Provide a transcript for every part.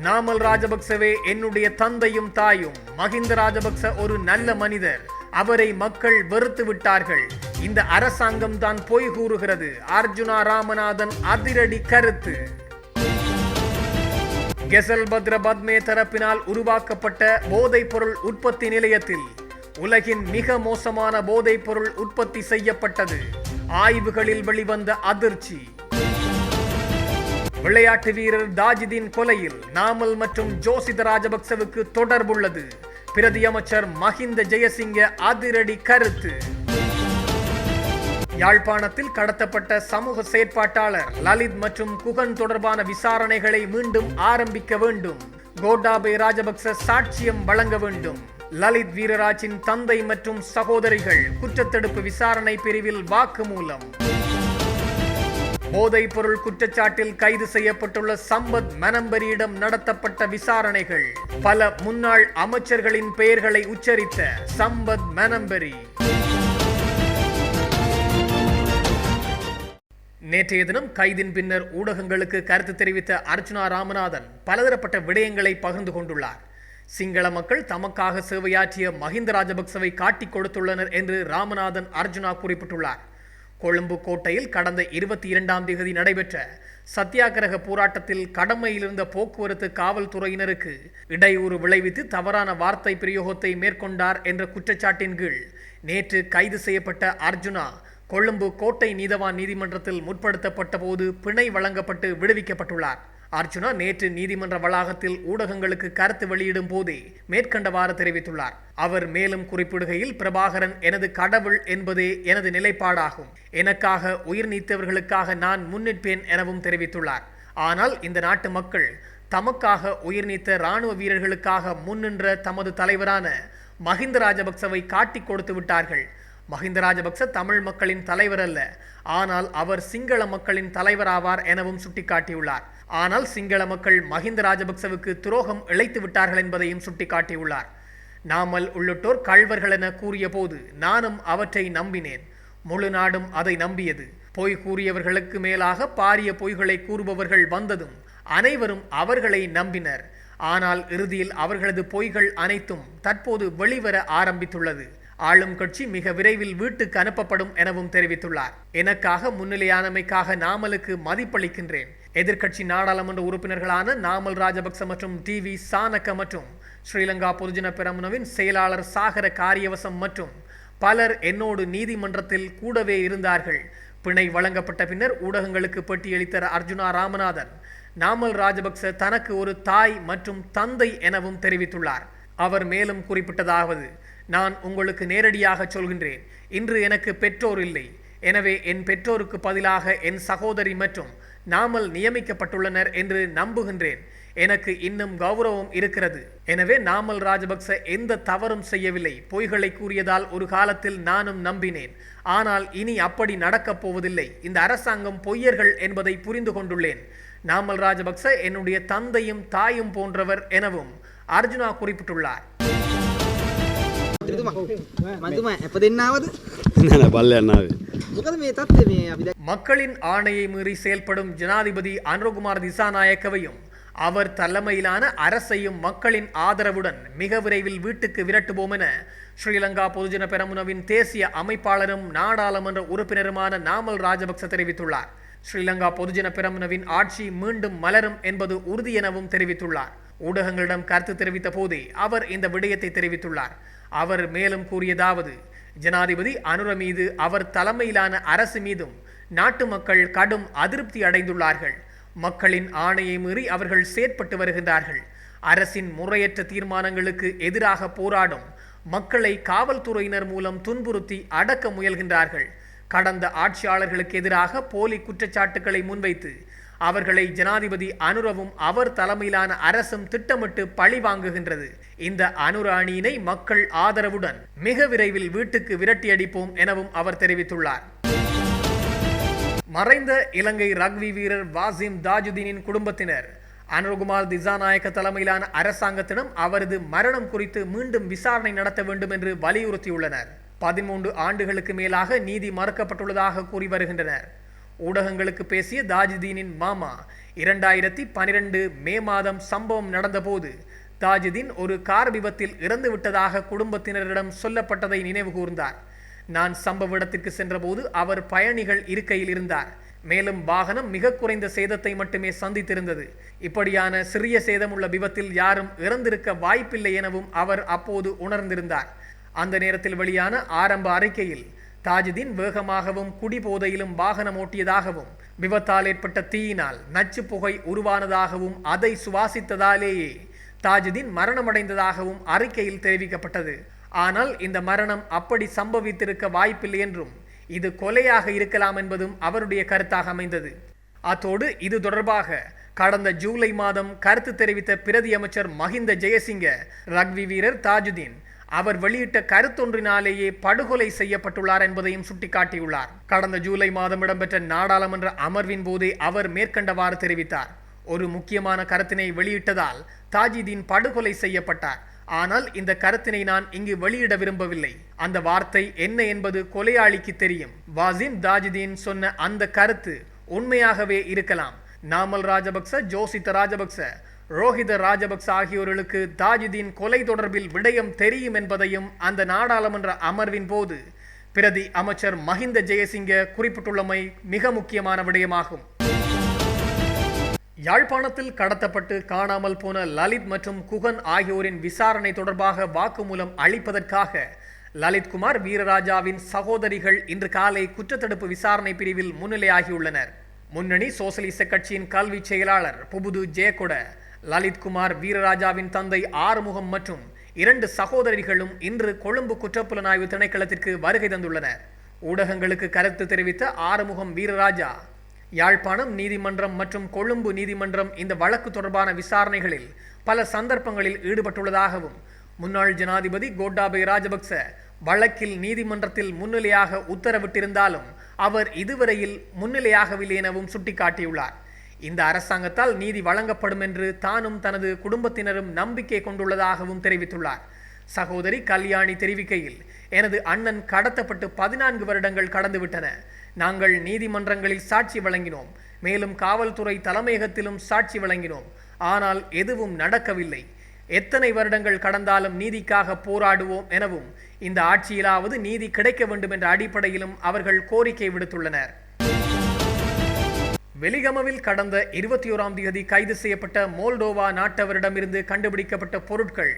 நாமல் ராஜபக்சவே என்னுடைய தந்தையும் தாயும். மஹிந்த ராஜபக்ச ஒரு நல்ல மனிதர். அவரை மக்கள் வெறுத்து விட்டார்கள். இந்த அரசாங்கம் தான் பொய் கூறுகிறது. அர்ஜுனா ராமநாதன் அதிரடி கருத்து. கெசல் பத்ர பத்மே தரப்பினால் உருவாக்கப்பட்ட போதைப் பொருள் உற்பத்தி நிலையத்தில் உலகின் மிக மோசமான போதைப் பொருள் உற்பத்தி செய்யப்பட்டது. ஆய்வுகளில் வெளிவந்த அதிர்ச்சி. விளையாட்டு வீரர் தாஜிதின் கொலையில் நாமல் மற்றும் ஜோசித ராஜபக்சவுக்கு தொடர்புள்ளது. பிரதி அமைச்சர் மஹிந்த ஜெயசிங்க அதிரடி கருத்து. யாழ்ப்பாணத்தில் கடத்தப்பட்ட சமூக செயற்பாட்டாளர் லலித் மற்றும் குகன் தொடர்பான விசாரணைகளை மீண்டும் ஆரம்பிக்க வேண்டும். கோட்டாபய ராஜபக்ச சாட்சியம் வழங்க வேண்டும். லலித் வீரராஜின் தந்தை மற்றும் சகோதரிகள் குற்றத்தடுப்பு விசாரணை பிரிவில் வாக்குமூலம். போதைப் பொருள் குற்றச்சாட்டில் கைது செய்யப்பட்டுள்ள சம்பத் மனம்பரியிடம் நடத்தப்பட்ட விசாரணைகள். பல முன்னாள் அமைச்சர்களின் பெயர்களை உச்சரித்த சம்பத் மனம்பரி. நேற்றைய தினம் கைதின் பின்னர் ஊடகங்களுக்கு கருத்து தெரிவித்த அர்ஜுனா ராமநாதன் பலதரப்பட்ட விடயங்களை பகிர்ந்து கொண்டுள்ளார். சிங்கள மக்கள் தமக்காக சேவையாற்றிய மஹிந்த ராஜபக்சவை காட்டிக் கொடுத்துள்ளனர் என்று ராமநாதன் அர்ஜுனா குறிப்பிட்டுள்ளார். கொழும்பு கோட்டையில் கடந்த 22ஆம் தேதி நடைபெற்ற சத்தியாகிரக போராட்டத்தில் கடமையிலிருந்த போக்குவரத்து காவல்துறையினருக்கு இடையூறு விளைவித்து தவறான வார்த்தை பிரயோகத்தை மேற்கொண்டார் என்ற குற்றச்சாட்டின் கீழ் நேற்று கைது செய்யப்பட்ட அர்ஜுனா கொழும்பு கோட்டை நீதவான் நீதிமன்றத்தில் முற்படுத்தப்பட்ட போது பிணை வழங்கப்பட்டு விடுவிக்கப்பட்டுள்ளார். அர்ஜுனா நேற்று நீதிமன்ற வளாகத்தில் ஊடகங்களுக்கு கருத்து வெளியிடும் போதே மேற்கண்டவாறு தெரிவித்துள்ளார். அவர் மேலும் குறிப்பிடுகையில், பிரபாகரன் எனது கடவுள் என்பதே எனது நிலைப்பாடாகும். எனக்காக உயிர் நீத்தவர்களுக்காக நான் முன்னிற்பேன் எனவும் தெரிவித்துள்ளார். ஆனால் இந்த நாட்டு மக்கள் தமக்காக உயிர் நீத்த இராணுவ வீரர்களுக்காக முன்னின்ற தமது தலைவரான மஹிந்த ராஜபக்சவை காட்டிக் கொடுத்து விட்டார்கள். மஹிந்த ராஜபக்ச தமிழ் மக்களின் தலைவர் அல்ல, ஆனால் அவர் சிங்கள மக்களின் தலைவராவார் எனவும் சுட்டிக்காட்டியுள்ளார். ஆனால் சிங்கள மக்கள் மஹிந்த ராஜபக்சவுக்கு துரோகம் இழைத்து விட்டார்கள் என்பதையும் சுட்டிக்காட்டியுள்ளார். நாமல் உள்ளிட்டோர் கள்வர்கள் என கூறிய போது நானும் அவற்றை நம்பினேன். முழு நாடும் அதை நம்பியது. பொய் கூறியவர்களுக்கு மேலாக பாரிய பொய்களை கூறுபவர்கள் வந்ததும் அனைவரும் அவர்களை நம்பினர். ஆனால் இறுதியில் அவர்களது பொய்கள் அனைத்தும் தற்போது வெளிவர ஆரம்பித்துள்ளது. ஆளும் கட்சி மிக விரைவில் வீட்டுக்கு அனுப்பப்படும் எனவும் தெரிவித்துள்ளார். எனக்காக முன்னிலையானமைக்காக நாமலுக்கு மதிப்பளிக்கின்றேன். எதிர்க்கட்சி நாடாளுமன்ற உறுப்பினர்களான நாமல் ராஜபக்ச மற்றும் டிவி சானக்க மற்றும் ஸ்ரீலங்கா பொதுஜன பெரமுனவின் செயலாளர் சாகர காரியவசம் மற்றும் பலர் என்னோடு நீதிமன்றத்தில் கூடவே இருந்தார்கள். பிணை வழங்கப்பட்ட பின்னர் ஊடகங்களுக்கு பேட்டியளித்த அர்ஜுனா ராமநாதன் நாமல் ராஜபக்ச தனக்கு ஒரு தாய் மற்றும் தந்தை எனவும் தெரிவித்துள்ளார். அவர் மேலும் குறிப்பிட்டதாவது, நான் உங்களுக்கு நேரடியாக சொல்கின்றேன், இன்று எனக்கு பெற்றோர் இல்லை. எனவே என் பெற்றோருக்கு பதிலாக என் சகோதரி மற்றும் நாமல் நியமிக்கப்பட்டுள்ளனர் என்று நம்புகின்றேன். எனக்கு இன்னும் கௌரவம் இருக்கிறது. எனவே நாமல் ராஜபக்ச எந்த தவறும் செய்யவில்லை. பொய்களை கூறியதால் ஒரு காலத்தில் நானும் நம்பினேன். ஆனால் இனி அப்படி நடக்கப் போவதில்லை. இந்த அரசாங்கம் பொய்யர்கள் என்பதை புரிந்து கொண்டுள்ளேன். நாமல் ராஜபக்ச என்னுடைய தந்தையும் தாயும் போன்றவர் எனவும் அர்ஜுனா குறிப்பிட்டுள்ளார். மக்களின் ஆணையை மீறி செயல்படும் ஜனாதிபதி அனுரகுமார் திசாநாயக்கவையும் அவர் தலைமையிலான அரசையும் மக்களின் ஆதரவுடன் மிக விரைவில் வீட்டுக்கு விரட்டுவோம் என ஸ்ரீலங்கா பொதுஜன பெரமுனவின் தேசிய அமைப்பாளரும் நாடாளுமன்ற உறுப்பினருமான நாமல் ராஜபக்ச தெரிவித்துள்ளார். ஸ்ரீலங்கா பொதுஜன பெரமுனவின் ஆட்சி மீண்டும் மலரும் என்பது உறுதி எனவும் தெரிவித்துள்ளார். ஊடகங்களிடம் கருத்து தெரிவித்த போதே அவர் இந்த விடயத்தை தெரிவித்துள்ளார். அவர் மேலும் கூறியதாவது, ஜனாதிபதி அனுர மீது அவர் தலைமையிலான அரசு மீதும் நாட்டு மக்கள் கடும் அதிருப்தி அடைந்துள்ளார்கள். மக்களின் ஆணையை மீறி அவர்கள் செயற்பட்டு வருகின்றார்கள். அரசின் முறையற்ற தீர்மானங்களுக்கு எதிராக போராடும் மக்களை காவல்துறையினர் மூலம் துன்புறுத்தி அடக்க முயல்கின்றார்கள். கடந்த ஆட்சியாளர்களுக்கு எதிராக போலி குற்றச்சாட்டுக்களை முன்வைத்து அவர்களை ஜனாதிபதி அனுரவும் அவர் தலைமையிலான அரசும் திட்டமிட்டு பழி வாங்குகின்றது. இந்த அனுர அணியினை மக்கள் ஆதரவுடன் மிக விரைவில் வீட்டுக்கு விரட்டியடிப்போம் எனவும் அவர் தெரிவித்துள்ளார். மறைந்த இலங்கை ரக்வி வீரர் வாசிம் தாஜுதீனின் குடும்பத்தினர் அனுரகுமார் திசாநாயக்க தலைமையிலான அரசாங்கத்திடம் அவரது மரணம் குறித்து மீண்டும் விசாரணை நடத்த வேண்டும் என்று வலியுறுத்தியுள்ளனர். 13 ஆண்டுகளுக்கு மேலாக நீதி மறுக்கப்பட்டுள்ளதாக கூறி வருகின்றனர். ஊடகங்களுக்கு பேசிய தாஜுதீனின் மாமா 2012 மே மாதம் சம்பவம் நடந்தபோது தாஜுதீன் ஒரு கார் விபத்தில் இறந்து விட்டதாக குடும்பத்தினரிடம் சொல்லப்பட்டதை நினைவு கூர்ந்தார். நான் சம்பவ இடத்திற்கு சென்றபோது அவர் பயணிகள் இருக்கையில் இருந்தார். மேலும் வாகனம் மிக குறைந்த சேதத்தை மட்டுமே சந்தித்திருந்தது. இப்படியான சிறிய சேதமுள்ள விபத்தில் யாரும் இறந்திருக்க வாய்ப்பில்லை எனவும் அவர் அப்போது உணர்ந்திருந்தார். அந்த நேரத்தில் வெளியான ஆரம்ப அறிக்கையில் தாஜுதீன் வேகமாகவும் குடிபோதையிலும் வாகனம் ஓட்டியதாகவும் விபத்தால் ஏற்பட்ட தீயினால் நச்சு புகை உருவானதாகவும் அதை சுவாசித்ததாலேயே தாஜுதீன் மரணமடைந்ததாகவும் அறிக்கையில் தெரிவிக்கப்பட்டது. ஆனால் இந்த மரணம் அப்படி சம்பவித்திருக்க வாய்ப்பில்லை என்றும் இது கொலையாக இருக்கலாம் என்பதும் அவருடைய கருத்தாக அமைந்தது. அத்தோடு இது தொடர்பாக கடந்த ஜூலை மாதம் கருத்து தெரிவித்த பிரதி அமைச்சர் மஹிந்த ஜெயசிங்க ரக்வி வீரர் தாஜுதீன் அவர் வெளியிட்ட கருத்தொன்றினாலேயே படுகொலை செய்யப்பட்டுள்ளார் என்பதையும் சுட்டிக்காட்டியுள்ளார். கடந்த ஜூலை மாதம் இடம்பெற்ற நாடாளுமன்ற அமர்வின் போதே அவர் மேற்கண்டவாறு தெரிவித்தார். ஒரு முக்கியமான கருத்தினை வெளியிட்டதால் தாஜுதீன் படுகொலை செய்யப்பட்டார். ஆனால் இந்த கருத்தினை நான் இங்கு வெளியிட விரும்பவில்லை. அந்த வார்த்தை என்ன என்பது கொலையாளிக்கு தெரியும். வாசிம் தாஜுதீன் சொன்ன அந்த கருத்து உண்மையாகவே இருக்கலாம். நாமல் ராஜபக்ச, ஜோசித்த ராஜபக்ச, ரோஹித ராஜபக்ச ஆகியோர்களுக்கு தாஜுதீன் கொலை தொடர்பில் விடயம் தெரியும் என்பதையும் அந்த நாடாளுமன்ற அமர்வின் போது பிரதி அமைச்சர் மஹிந்த ஜெயசிங்க குறிப்பிட்டுள்ளமை மிக முக்கியமான விடயமாகும். யாழ்ப்பாணத்தில் கடத்தப்பட்டு காணாமல் போன லலித் மற்றும் குகன் ஆகியோரின் விசாரணை தொடர்பாக வாக்குமூலம் அளிப்பதற்காக லலித்குமார் வீரராஜாவின் சகோதரிகள் இன்று காலை குற்றத்தடுப்பு விசாரணை பிரிவில் முன்னிலையாகியுள்ளனர். முன்னணி சோசலிச கட்சியின் கல்வி செயலாளர் புபுது ஜெயகொட, லலித்குமார் வீரராஜாவின் தந்தை ஆறுமுகம் மற்றும் 2 சகோதரிகளும் இன்று கொழும்பு குற்றப்புலனாய்வு திணைக்களத்திற்கு வருகை தந்துள்ளனர். ஊடகங்களுக்கு கருத்து தெரிவித்த ஆறுமுகம் வீரராஜா, யாழ்ப்பாணம் நீதிமன்றம் மற்றும் கொழும்பு நீதிமன்றம் இந்த வழக்கு தொடர்பான விசாரணைகளில் பல சந்தர்ப்பங்களில் ஈடுபட்டுள்ளதாகவும் முன்னாள் ஜனாதிபதி கோட்டாபய ராஜபக்ச வழக்கில் நீதிமன்றத்தில் முன்னிலையாக உத்தரவிட்டிருந்தாலும் அவர் இதுவரையில் முன்னிலையாகவில்லை எனவும் சுட்டிக்காட்டியுள்ளார். இந்த அரசாங்கத்தால் நீதி வழங்கப்படும் என்று தானும் தனது குடும்பத்தினரும் நம்பிக்கை கொண்டுள்ளதாகவும் தெரிவித்துள்ளார். சகோதரி கல்யாணி தெரிவிக்கையில், எனது அண்ணன் கடத்தப்பட்டு 14 வருடங்கள் கடந்துவிட்டன. நாங்கள் நீதிமன்றங்களில் சாட்சி வழங்கினோம். மேலும் காவல்துறை தலைமையகத்திலும் சாட்சி வழங்கினோம். ஆனால் எதுவும் நடக்கவில்லை. எத்தனை வருடங்கள் கடந்தாலும் நீதிக்காக போராடுவோம் எனவும் இந்த ஆட்சியிலாவது நீதி கிடைக்க வேண்டும் என்ற அடிப்படையிலும் அவர்கள் கோரிக்கை விடுத்துள்ளனர். வெலிகமவில் கடந்த 21ஆம் தேதி கைது செய்யப்பட்ட மோல்டோவா நாட்டவரிடமிருந்து கண்டுபிடிக்கப்பட்ட பொருட்கள்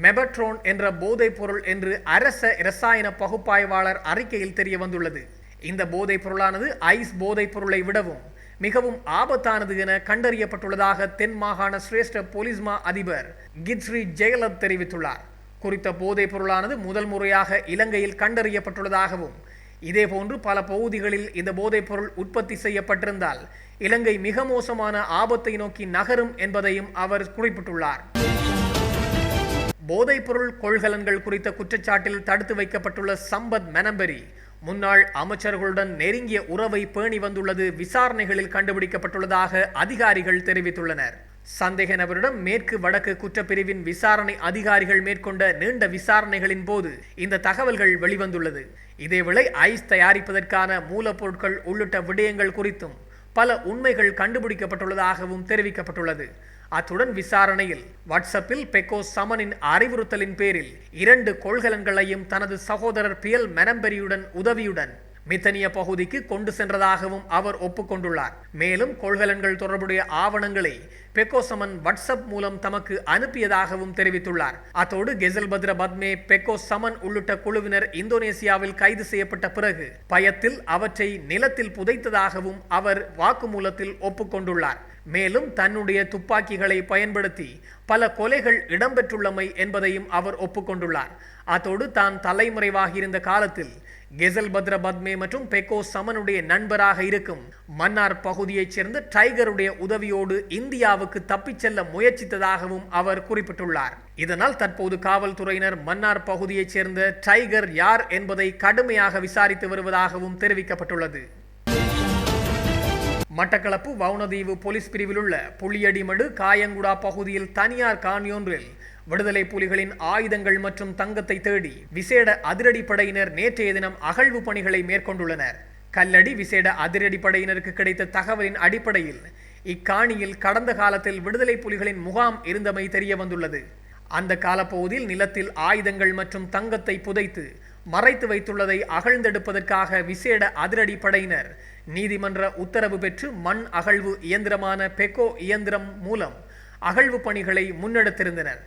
மெபட்ரோன் என்ற போதைப் பொருள் என்று அரச இரசாயன பகுப்பாய்வாளர் அறிக்கையில் தெரிய வந்துள்ளது. இந்த போதைப் பொருளானது ஐஸ் போதைப் பொருளை விடவும் மிகவும் ஆபத்தானது என கண்டறியப்பட்டுள்ளதாக தென் மாகாண சிரேஷ்ட போலீஸ்மா அதிபர் கிட்ஸ்ரீ ஜெயலத் தெரிவித்துள்ளார். குறித்த போதைப் பொருளானது முதல் முறையாக இலங்கையில் கண்டறியப்பட்டுள்ளதாகவும் இதேபோன்று பல பகுதிகளில் இந்த போதைப் பொருள் உற்பத்தி செய்யப்பட்டிருந்தால் இலங்கை மிக மோசமான ஆபத்தை நோக்கி நகரும் என்பதையும் அவர் குறிப்பிட்டுள்ளார். போதைப்பொருள் கொள்கலன்கள் குறித்த குற்றச்சாட்டில் தடுத்து வைக்கப்பட்டுள்ள சம்பத் மெனம்பெரி முன்னாள் அமைச்சர்களுடன் நெருங்கிய உறவை பேணி வந்துள்ளது விசாரணைகளில் கண்டுபிடிக்கப்பட்டுள்ளதாக அதிகாரிகள் தெரிவித்துள்ளனர். சந்தேக நபரிடம் மேற்கு வடக்கு குற்றப்பிரிவின் விசாரணை அதிகாரிகள் மேற்கொண்ட நீண்ட விசாரணைகளின் போது இந்த தகவல்கள் வெளிவந்துள்ளது. இதேவேளை ஐஸ் தயாரிப்பதற்கான மூலப்பொருட்கள் உள்ளிட்ட விடயங்கள் குறித்தும் பல உண்மைகள் கண்டுபிடிக்கப்பட்டுள்ளதாகவும் தெரிவிக்கப்பட்டுள்ளது. அத்துடன் விசாரணையில் வாட்ஸ்அப்பில் பெக்கோ சமனின் அறிவுறுத்தலின் பேரில் 2 கொள்கலன்களையும் தனது சகோதரர் பியல் மெனம்பெரியுடன் உதவியுடன் மித்தனிய பகுதிக்கு கொண்டு சென்றதாகவும் அவர் ஒப்புக்கொண்டுள்ளார். மேலும் கொள்கலன்கள் தொடர்புடைய ஆவணங்களை பெக்கோ சமன் வாட்ஸ்அப் மூலம் தமக்கு அனுப்பியதாகவும் தெரிவித்துள்ளார். அத்தோடு கெசல்பத்ர பத்மே, பெக்கோ சமன் உள்ளிட்ட குழுவினர் இந்தோனேசியாவில் கைது செய்யப்பட்ட பிறகு பயத்தில் அவற்றை நிலத்தில் புதைத்ததாகவும் அவர் வாக்குமூலத்தில் ஒப்புக்கொண்டுள்ளார். மேலும் தன்னுடைய துப்பாக்கிகளை பயன்படுத்தி பல கொலைகள் இடம்பெற்றுள்ளமை என்பதையும் அவர் ஒப்புக்கொண்டுள்ளார். அத்தோடு தான் தலைமறைவாகியிருந்த காலத்தில் கெசல்பத்ர பத்மே மற்றும் பெக்கோ சமனுடைய நண்பராக இருக்கும் மன்னார் பகுதியைச் சேர்ந்த டைகருடைய உதவியோடு இந்தியாவுக்கு தப்பிச் செல்ல முயற்சித்ததாகவும் அவர் குறிப்பிட்டுள்ளார். இதனால் தற்போது காவல்துறையினர் மன்னார் பகுதியைச் சேர்ந்த டைகர் யார் என்பதை கடுமையாக விசாரித்து வருவதாகவும் தெரிவிக்கப்பட்டுள்ளது. மட்டக்களப்பு வவுணதீவு போலீஸ் பிரிவில் உள்ள புளியடிமடு காயங்குடா பகுதியில் தனியார் காணியொன்றில் விடுதலை புலிகளின் ஆயுதங்கள் மற்றும் தங்கத்தை தேடி விசேட அதிரடிப்படையினர் நேற்றைய தினம் அகழ்வு பணிகளை மேற்கொண்டுள்ளனர். கல்லடி விசேட அதிரடிப்படையினருக்கு கிடைத்த தகவலின் அடிப்படையில் இக்காணியில் கடந்த காலத்தில் விடுதலை புலிகளின் முகாம் இருந்தமை தெரிய வந்துள்ளது. அந்த காலப்பகுதியில் நிலத்தில் ஆயுதங்கள் மற்றும் தங்கத்தை புதைத்து மறைத்து வைத்துள்ளதை அகழ்ந்தெடுப்பதற்காக விசேட அதிரடிப்படையினர் நீதிமன்ற உத்தரவு பெற்று மண் அகழ்வு இயந்திரமான பெக்கோ இயந்திரம் மூலம் அகழ்வு பணிகளை முன்னெடுத்திருந்தனர்.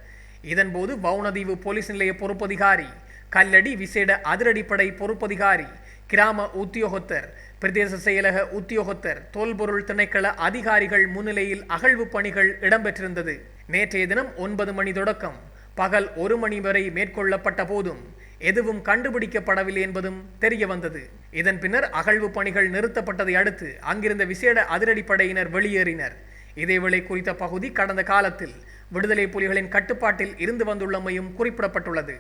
இதன்போது வவுணதீவு போலீஸ் நிலைய பொறுப்பதிகாரி, கல்லடி விசேட அதிரடிப்படை பொறுப்பதிகாரி, கிராம உத்தியோகத்தர், பிரதேச செயலக உத்தியோகத்தர், தொல்பொருள் திணைக்கள அதிகாரிகள் முன்னிலையில் அகழ்வு பணிகள் இடம்பெற்றிருந்தது. நேற்றைய தினம் 9 மணி தொடக்கம் பகல் 1 மணி வரை மேற்கொள்ளப்பட்ட போதும் எதுவும் கண்டுபிடிக்கப்படவில்லை என்பதும் தெரிய வந்தது. இதன் பின்னர் அகழ்வு பணிகள் நிறுத்தப்பட்டதை அடுத்து அங்கிருந்த விசேட அதிரடிப்படையினர் வெளியேறினர். இதேவேளை குறித்த பகுதி கடந்த காலத்தில் விடுதலை புலிகளின் கட்டுப்பாட்டில் இருந்து வந்துள்ளமையும் குறிப்பிடப்பட்டுள்ளது.